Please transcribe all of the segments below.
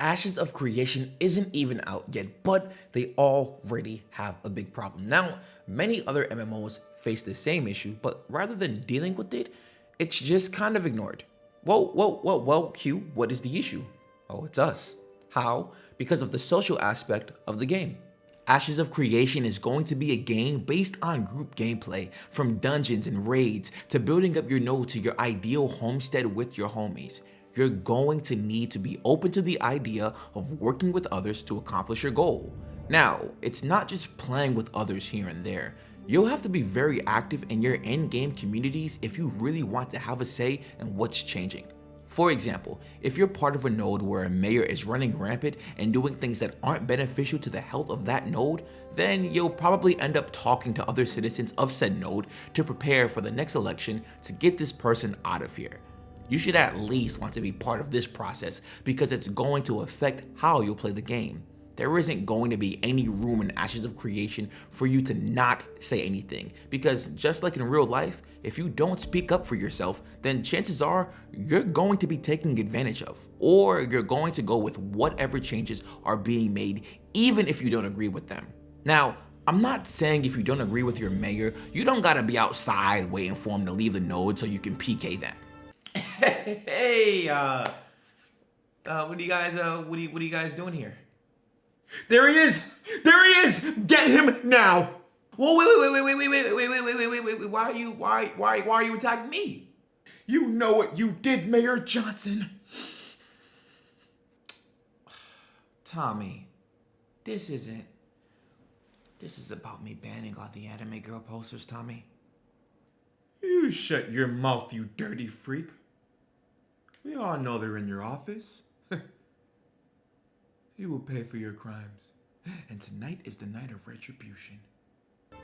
Ashes of Creation isn't even out yet, but they already have a big problem. Now, many other MMOs face the same issue, but rather than dealing with it, it's just kind of ignored. Well, Q, what is the issue? Oh, it's us. How? Because of the social aspect of the game. Ashes of Creation is going to be a game based on group gameplay, from dungeons and raids to building up your node to your ideal homestead with your homies. You're going to need to be open to the idea of working with others to accomplish your goal. Now, it's not just playing with others here and there. You'll have to be very active in your in-game communities if you really want to have a say in what's changing. For example, if you're part of a node where a mayor is running rampant and doing things that aren't beneficial to the health of that node, then you'll probably end up talking to other citizens of said node to prepare for the next election to get this person out of here. You should at least want to be part of this process because it's going to affect how you'll play the game. There isn't going to be any room in Ashes of Creation for you to not say anything, because just like in real life, if you don't speak up for yourself, then chances are you're going to be taken advantage of, or you're going to go with whatever changes are being made, even if you don't agree with them. Now, I'm not saying if you don't agree with your mayor, you don't gotta be outside waiting for him to leave the node so you can PK them. Hey, what are you guys doing here? There he is! There he is! Get him now! Whoa, wait, why are you attacking me? You know what you did, Mayor Johnson. Tommy, this is about me banning all the anime girl posters, Tommy. You shut your mouth, you dirty freak. We all know they're in your office. You will pay for your crimes. And tonight is the night of retribution.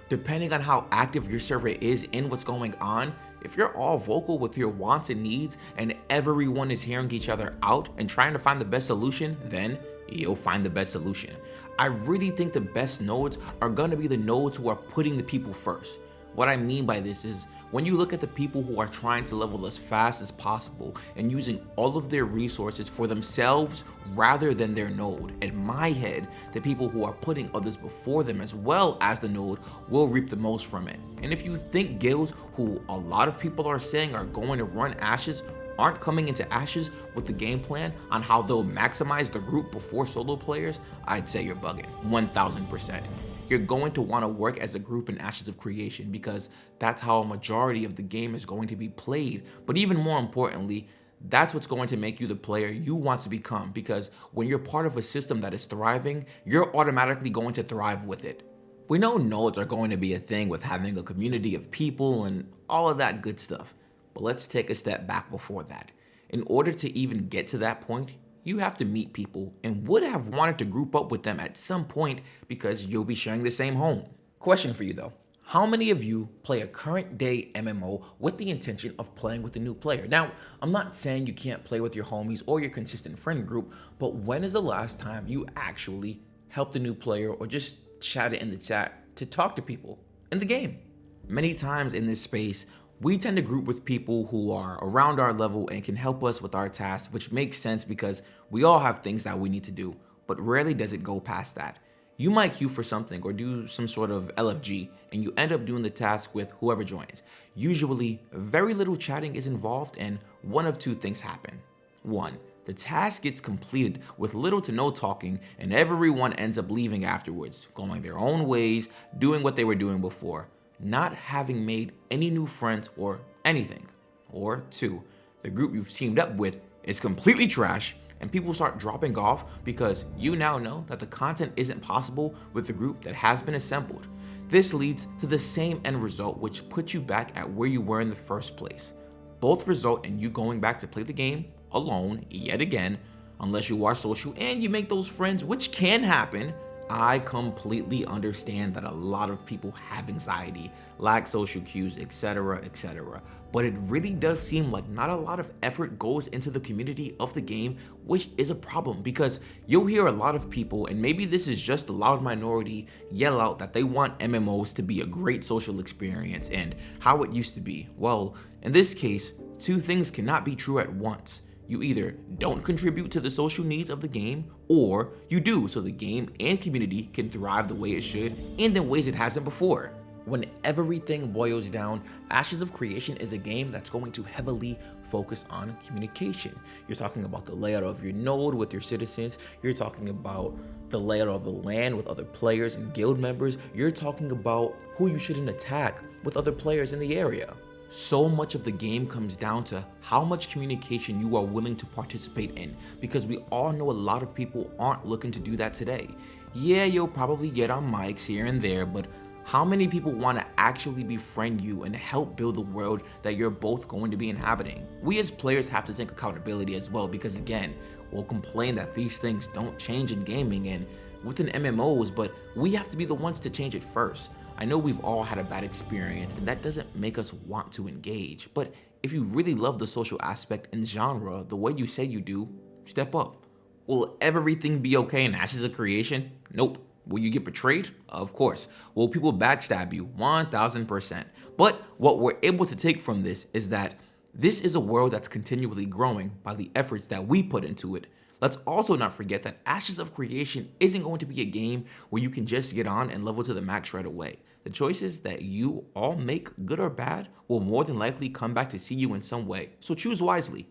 Depending on how active your server is in what's going on, if you're all vocal with your wants and needs and everyone is hearing each other out and trying to find the best solution, then you'll find the best solution. I really think the best nodes are gonna be the nodes who are putting the people first. What I mean by this is, when you look at the people who are trying to level as fast as possible and using all of their resources for themselves rather than their node, in my head, the people who are putting others before them as well as the node will reap the most from it. And if you think guilds who a lot of people are saying are going to run Ashes aren't coming into Ashes with the game plan on how they'll maximize the group before solo players, I'd say you're bugging, 1000%. You're going to want to work as a group in Ashes of Creation because that's how a majority of the game is going to be played. But even more importantly, that's what's going to make you the player you want to become, because when you're part of a system that is thriving, you're automatically going to thrive with it. We know nodes are going to be a thing with having a community of people and all of that good stuff. But let's take a step back before that. In order to even get to that point, you have to meet people and would have wanted to group up with them at some point because you'll be sharing the same home. Question for you though. How many of you play a current day MMO with the intention of playing with a new player? Now, I'm not saying you can't play with your homies or your consistent friend group, but when is the last time you actually helped a new player or just chatted in the chat to talk to people in the game? Many times in this space, we tend to group with people who are around our level and can help us with our tasks, which makes sense because we all have things that we need to do, but rarely does it go past that. You might queue for something or do some sort of LFG, and you end up doing the task with whoever joins. Usually, very little chatting is involved and one of two things happen. One, the task gets completed with little to no talking and everyone ends up leaving afterwards, going their own ways, doing what they were doing before, not having made any new friends or anything. Or two, the group you've teamed up with is completely trash and people start dropping off because you now know that the content isn't possible with the group that has been assembled. This leads to the same end result, which puts you back at where you were in the first place. Both result in you going back to play the game alone yet again, unless you are social and you make those friends, which can happen. I completely understand that a lot of people have anxiety, lack social cues, etc., but it really does seem like not a lot of effort goes into the community of the game, which is a problem because you'll hear a lot of people, and maybe this is just a loud minority, yell out that they want MMOs to be a great social experience and how it used to be. Well, in this case, two things cannot be true at once. You either don't contribute to the social needs of the game, or you do so the game and community can thrive the way it should and in ways it hasn't before. When everything boils down, Ashes of Creation is a game that's going to heavily focus on communication. You're talking about the layout of your node with your citizens. You're talking about the layout of the land with other players and guild members. You're talking about who you shouldn't attack with other players in the area. So much of the game comes down to how much communication you are willing to participate in, because we all know a lot of people aren't looking to do that today. Yeah, you'll probably get on mics here and there, but how many people want to actually befriend you and help build the world that you're both going to be inhabiting? We as players have to take accountability as well, because again, we'll complain that these things don't change in gaming and within MMOs, but we have to be the ones to change it first. I know we've all had a bad experience, and that doesn't make us want to engage, but if you really love the social aspect and genre the way you say you do, step up. Will everything be okay in Ashes of Creation? Nope. Will you get betrayed? Of course. Will people backstab you? 1000%. But what we're able to take from this is that this is a world that's continually growing by the efforts that we put into it. Let's also not forget that Ashes of Creation isn't going to be a game where you can just get on and level to the max right away. The choices that you all make, good or bad, will more than likely come back to see you in some way. So choose wisely.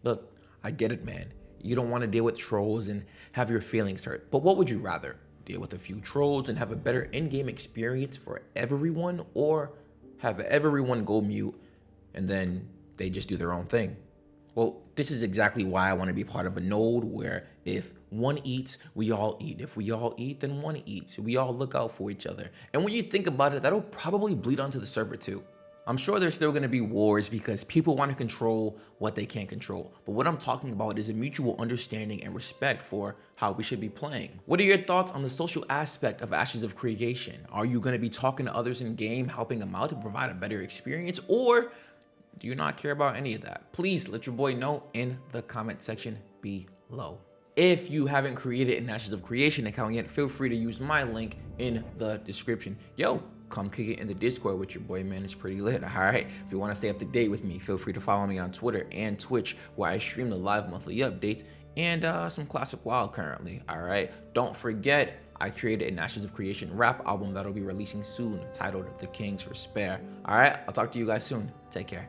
Look, I get it, man. You don't want to deal with trolls and have your feelings hurt. But what would you rather? Deal with a few trolls and have a better in-game experience for everyone, or have everyone go mute and then they just do their own thing? Well, this is exactly why I want to be part of a node where if one eats, we all eat. If we all eat, then one eats. We all look out for each other. And when you think about it, that'll probably bleed onto the server too. I'm sure there's still going to be wars because people want to control what they can't control. But what I'm talking about is a mutual understanding and respect for how we should be playing. What are your thoughts on the social aspect of Ashes of Creation? Are you going to be talking to others in game, helping them out to provide a better experience, or do you not care about any of that? Please let your boy know in the comment section below. If you haven't created an Ashes of Creation account yet, feel free to use my link in the description. Yo, come kick it in the Discord with your boy, man. It's pretty lit, all right? If you want to stay up to date with me, feel free to follow me on Twitter and Twitch, where I stream the live monthly updates and some classic WoW currently, all right? Don't forget, I created an Ashes of Creation rap album that'll be releasing soon, titled The King's Despair. All right, I'll talk to you guys soon. Take care.